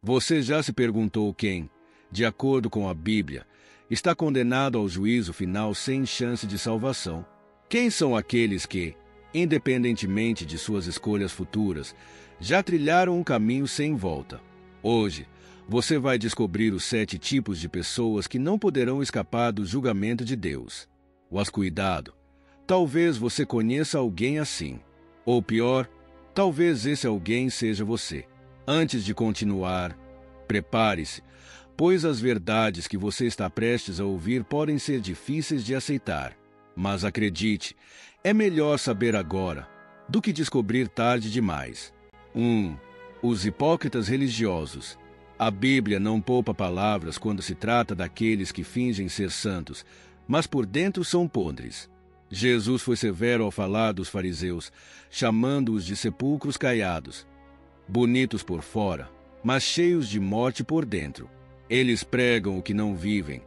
Você já se perguntou quem, de acordo com a Bíblia, está condenado ao juízo final sem chance de salvação? Quem são aqueles que, independentemente de suas escolhas futuras, já trilharam um caminho sem volta? Hoje, você vai descobrir os 7 tipos de pessoas que não poderão escapar do julgamento de Deus. Mas cuidado, talvez você conheça alguém assim. Ou pior, talvez esse alguém seja você. Antes de continuar, prepare-se, pois as verdades que você está prestes a ouvir podem ser difíceis de aceitar. Mas acredite, é melhor saber agora do que descobrir tarde demais. 1. Os hipócritas religiosos. A Bíblia não poupa palavras quando se trata daqueles que fingem ser santos, mas por dentro são podres. Jesus foi severo ao falar dos fariseus, chamando-os de sepulcros caiados, bonitos por fora, mas cheios de morte por dentro. Eles pregam o que não vivem,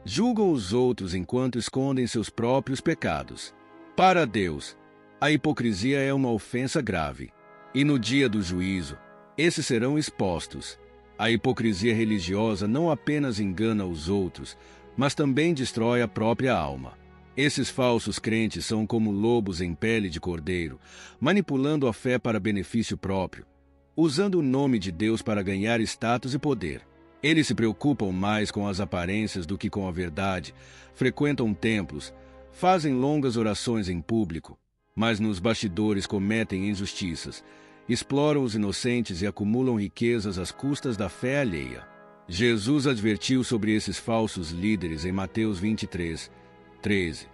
julgam os outros enquanto escondem seus próprios pecados. Para Deus, a hipocrisia é uma ofensa grave, e no dia do juízo, esses serão expostos. A hipocrisia religiosa não apenas engana os outros, mas também destrói a própria alma. Esses falsos crentes são como lobos em pele de cordeiro, manipulando a fé para benefício próprio, usando o nome de Deus para ganhar status e poder. Eles se preocupam mais com as aparências do que com a verdade, frequentam templos, fazem longas orações em público, mas nos bastidores cometem injustiças, exploram os inocentes e acumulam riquezas às custas da fé alheia. Jesus advertiu sobre esses falsos líderes em Mateus 23:13.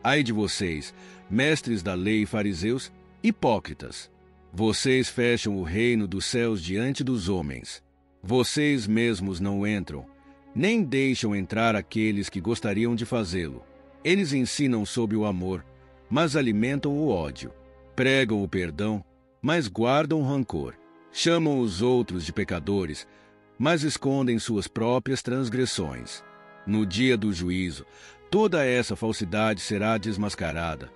Ai de vocês, mestres da lei e fariseus, hipócritas! Vocês fecham o reino dos céus diante dos homens. Vocês mesmos não entram, nem deixam entrar aqueles que gostariam de fazê-lo. Eles ensinam sobre o amor, mas alimentam o ódio. Pregam o perdão, mas guardam rancor. Chamam os outros de pecadores, mas escondem suas próprias transgressões. No dia do juízo, toda essa falsidade será desmascarada,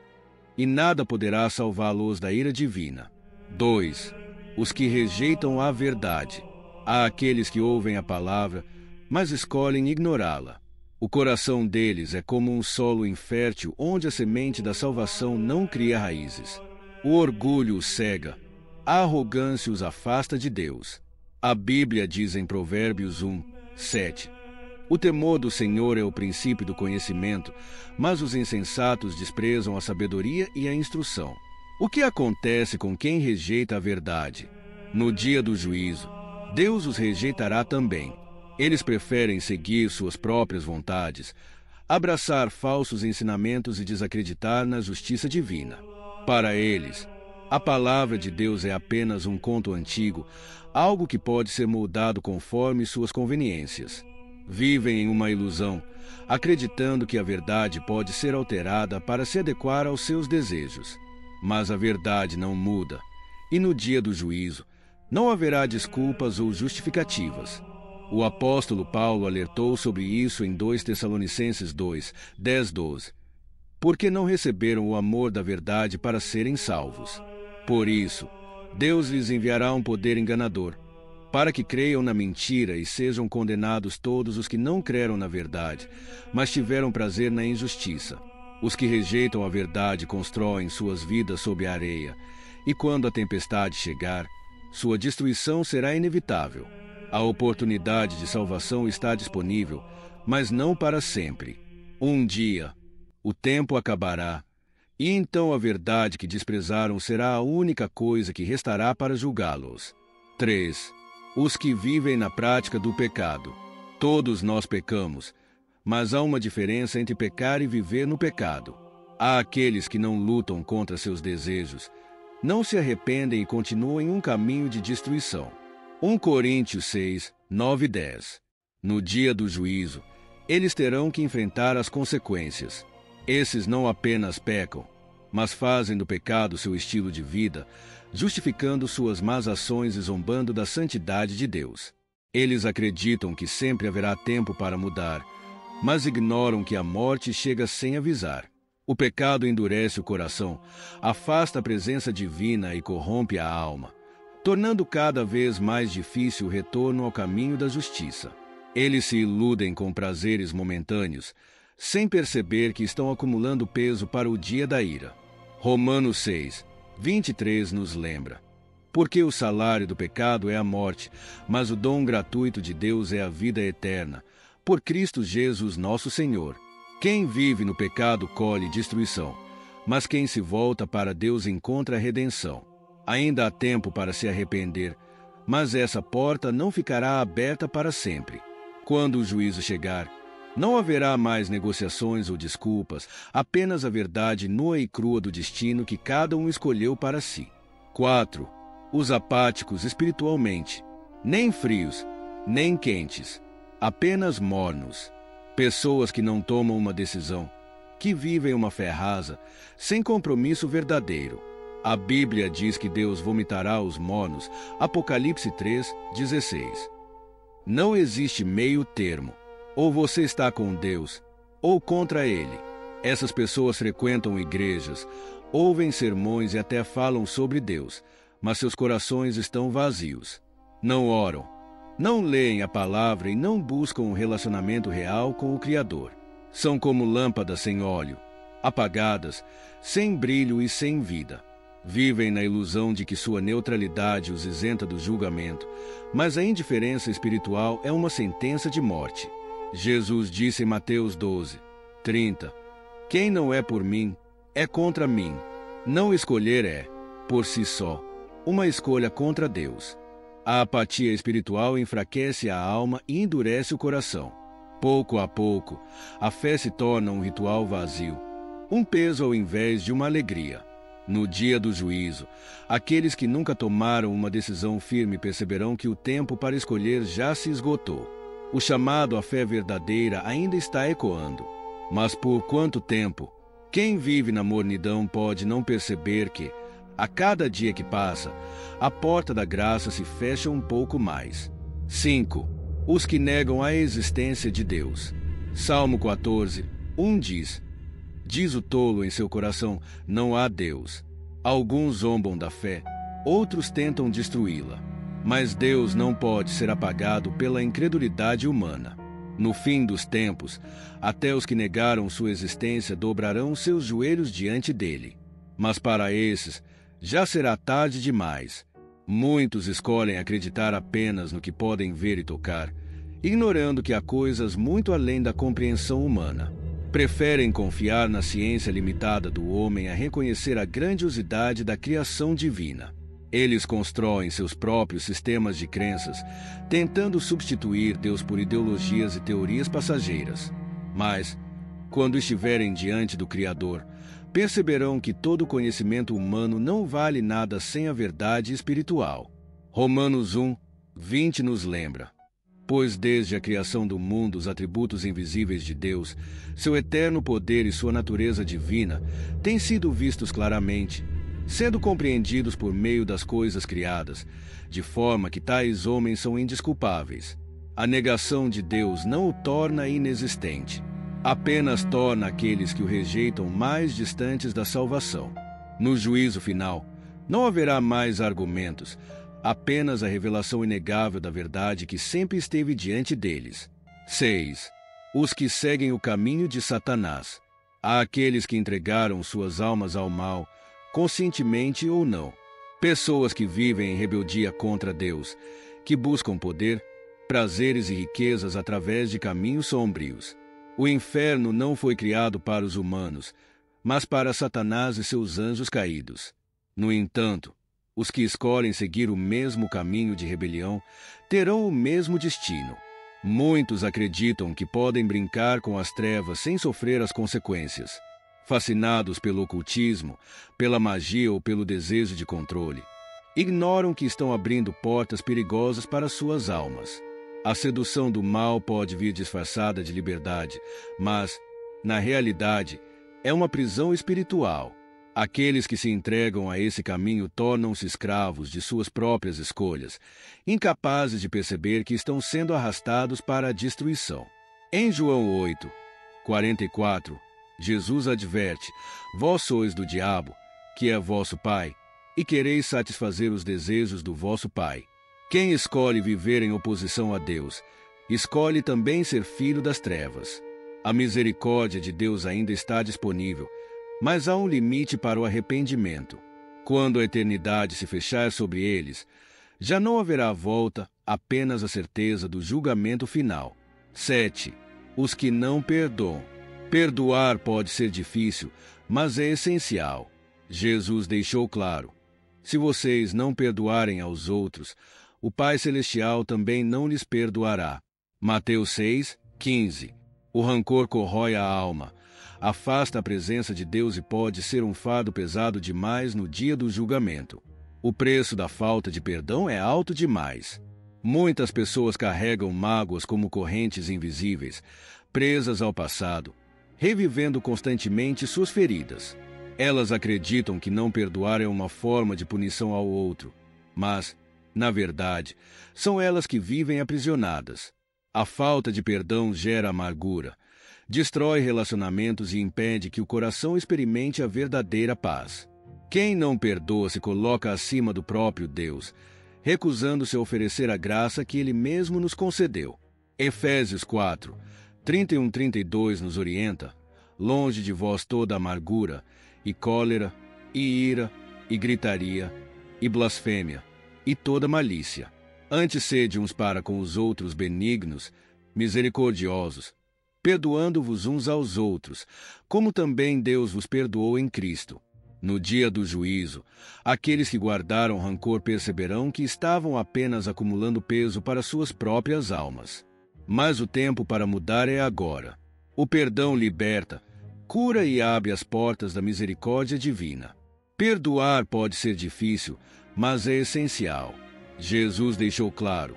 e nada poderá salvá-los da ira divina. 2. Os que rejeitam a verdade. Há aqueles que ouvem a palavra, mas escolhem ignorá-la. O coração deles é como um solo infértil onde a semente da salvação não cria raízes. O orgulho os cega, a arrogância os afasta de Deus. A Bíblia diz em Provérbios 1:7: o temor do Senhor é o princípio do conhecimento, mas os insensatos desprezam a sabedoria e a instrução. O que acontece com quem rejeita a verdade? No dia do juízo, Deus os rejeitará também. Eles preferem seguir suas próprias vontades, abraçar falsos ensinamentos e desacreditar na justiça divina. Para eles, a palavra de Deus é apenas um conto antigo, algo que pode ser moldado conforme suas conveniências. Vivem em uma ilusão, acreditando que a verdade pode ser alterada para se adequar aos seus desejos. Mas a verdade não muda, e no dia do juízo, não haverá desculpas ou justificativas. O apóstolo Paulo alertou sobre isso em 2 Tessalonicenses 2:10-12. Porque não receberam o amor da verdade para serem salvos. Por isso, Deus lhes enviará um poder enganador, para que creiam na mentira e sejam condenados todos os que não creram na verdade, mas tiveram prazer na injustiça. Os que rejeitam a verdade constroem suas vidas sob a areia, e quando a tempestade chegar, sua destruição será inevitável. A oportunidade de salvação está disponível, mas não para sempre. Um dia, o tempo acabará, e então a verdade que desprezaram será a única coisa que restará para julgá-los. 3. Os que vivem na prática do pecado. Todos nós pecamos, mas há uma diferença entre pecar e viver no pecado. Há aqueles que não lutam contra seus desejos, não se arrependem e continuam em um caminho de destruição. 1 Coríntios 6:9-10. No dia do juízo, eles terão que enfrentar as consequências. Esses não apenas pecam, mas fazem do pecado seu estilo de vida, justificando suas más ações e zombando da santidade de Deus. Eles acreditam que sempre haverá tempo para mudar, mas ignoram que a morte chega sem avisar. O pecado endurece o coração, afasta a presença divina e corrompe a alma. tornando cada vez mais difícil o retorno ao caminho da justiça. Eles se iludem com prazeres momentâneos, sem perceber que estão acumulando peso para o dia da ira. Romanos 6, 23 nos lembra: porque o salário do pecado é a morte, mas o dom gratuito de Deus é a vida eterna, por Cristo Jesus nosso Senhor. Quem vive no pecado colhe destruição, mas quem se volta para Deus encontra redenção. Ainda há tempo para se arrepender, mas essa porta não ficará aberta para sempre. Quando o juízo chegar, não haverá mais negociações ou desculpas, apenas a verdade nua e crua do destino que cada um escolheu para si. 4. Os apáticos espiritualmente, nem frios, nem quentes, apenas mornos. Pessoas que não tomam uma decisão, que vivem uma fé rasa, sem compromisso verdadeiro. A Bíblia diz que Deus vomitará os mornos, Apocalipse 3, 16. Não existe meio termo. Ou você está com Deus, ou contra Ele. Essas pessoas frequentam igrejas, ouvem sermões e até falam sobre Deus, mas seus corações estão vazios. Não oram, não leem a palavra e não buscam um relacionamento real com o Criador. São como lâmpadas sem óleo, apagadas, sem brilho e sem vida. Vivem na ilusão de que sua neutralidade os isenta do julgamento, mas a indiferença espiritual é uma sentença de morte. Jesus disse em Mateus 12, 30, quem não é por mim, é contra mim. Não escolher é, por si só, uma escolha contra Deus. A apatia espiritual enfraquece a alma e endurece o coração. Pouco a pouco, a fé se torna um ritual vazio, um peso ao invés de uma alegria. No dia do juízo, aqueles que nunca tomaram uma decisão firme perceberão que o tempo para escolher já se esgotou. O chamado à fé verdadeira ainda está ecoando. Mas por quanto tempo? Quem vive na mornidão pode não perceber que, a cada dia que passa, a porta da graça se fecha um pouco mais. 5. Os que negam a existência de Deus. Salmo 14, 1 diz: diz o tolo em seu coração, não há Deus. Alguns zombam da fé, outros tentam destruí-la. Mas Deus não pode ser apagado pela incredulidade humana. No fim dos tempos, até os que negaram sua existência dobrarão seus joelhos diante dele. Mas para esses, já será tarde demais. Muitos escolhem acreditar apenas no que podem ver e tocar, ignorando que há coisas muito além da compreensão humana. Preferem confiar na ciência limitada do homem a reconhecer a grandiosidade da criação divina. Eles constroem seus próprios sistemas de crenças, tentando substituir Deus por ideologias e teorias passageiras. Mas, quando estiverem diante do Criador, perceberão que todo conhecimento humano não vale nada sem a verdade espiritual. Romanos 1, 20 nos lembra: pois desde a criação do mundo os atributos invisíveis de Deus, seu eterno poder e sua natureza divina, têm sido vistos claramente, sendo compreendidos por meio das coisas criadas, de forma que tais homens são indesculpáveis. A negação de Deus não o torna inexistente, apenas torna aqueles que o rejeitam mais distantes da salvação. No juízo final, não haverá mais argumentos, apenas a revelação inegável da verdade que sempre esteve diante deles. 6. Os que seguem o caminho de Satanás. Há aqueles que entregaram suas almas ao mal, conscientemente ou não. Pessoas que vivem em rebeldia contra Deus, que buscam poder, prazeres e riquezas através de caminhos sombrios. O inferno não foi criado para os humanos, mas para Satanás e seus anjos caídos. No entanto, os que escolhem seguir o mesmo caminho de rebelião terão o mesmo destino. Muitos acreditam que podem brincar com as trevas sem sofrer as consequências. Fascinados pelo ocultismo, pela magia ou pelo desejo de controle, ignoram que estão abrindo portas perigosas para suas almas. A sedução do mal pode vir disfarçada de liberdade, mas, na realidade, é uma prisão espiritual. Aqueles que se entregam a esse caminho tornam-se escravos de suas próprias escolhas, incapazes de perceber que estão sendo arrastados para a destruição. Em João 8, 44, Jesus adverte: vós sois do diabo, que é vosso pai, e quereis satisfazer os desejos do vosso pai. Quem escolhe viver em oposição a Deus, escolhe também ser filho das trevas. A misericórdia de Deus ainda está disponível, mas há um limite para o arrependimento. Quando a eternidade se fechar sobre eles, já não haverá volta, apenas a certeza do julgamento final. 7. Os que não perdoam. Perdoar pode ser difícil, mas é essencial. Jesus deixou claro: se vocês não perdoarem aos outros, o Pai Celestial também não lhes perdoará. Mateus 6:15. O rancor corrói a alma, afasta a presença de Deus e pode ser um fardo pesado demais no dia do julgamento. O preço da falta de perdão é alto demais. Muitas pessoas carregam mágoas como correntes invisíveis, presas ao passado, revivendo constantemente suas feridas. Elas acreditam que não perdoar é uma forma de punição ao outro, mas, na verdade, são elas que vivem aprisionadas. A falta de perdão gera amargura, destrói relacionamentos e impede que o coração experimente a verdadeira paz. Quem não perdoa se coloca acima do próprio Deus, recusando-se a oferecer a graça que Ele mesmo nos concedeu. Efésios 4:31-32 nos orienta: longe de vós toda amargura, e cólera, e ira, e gritaria, e blasfêmia, e toda malícia. Antes sede uns para com os outros benignos, misericordiosos, perdoando-vos uns aos outros, como também Deus vos perdoou em Cristo. No dia do juízo, aqueles que guardaram rancor perceberão que estavam apenas acumulando peso para suas próprias almas. Mas o tempo para mudar é agora. O perdão liberta, cura e abre as portas da misericórdia divina. Perdoar pode ser difícil, mas é essencial. Jesus deixou claro: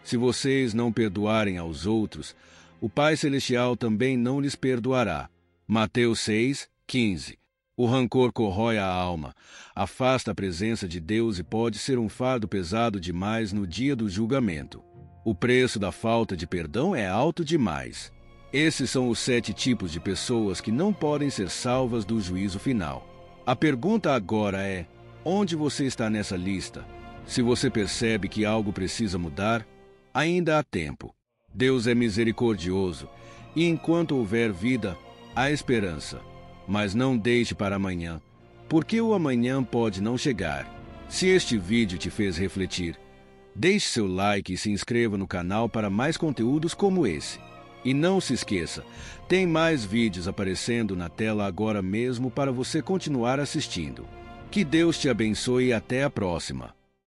se vocês não perdoarem aos outros, o Pai Celestial também não lhes perdoará. Mateus 6:15. O rancor corrói a alma, afasta a presença de Deus e pode ser um fardo pesado demais no dia do julgamento. O preço da falta de perdão é alto demais. Esses são os 7 tipos de pessoas que não podem ser salvas do juízo final. A pergunta agora é: onde você está nessa lista? Se você percebe que algo precisa mudar, ainda há tempo. Deus é misericordioso, e enquanto houver vida, há esperança. Mas não deixe para amanhã, porque o amanhã pode não chegar. Se este vídeo te fez refletir, deixe seu like e se inscreva no canal para mais conteúdos como esse. E não se esqueça, tem mais vídeos aparecendo na tela agora mesmo para você continuar assistindo. Que Deus te abençoe e até a próxima.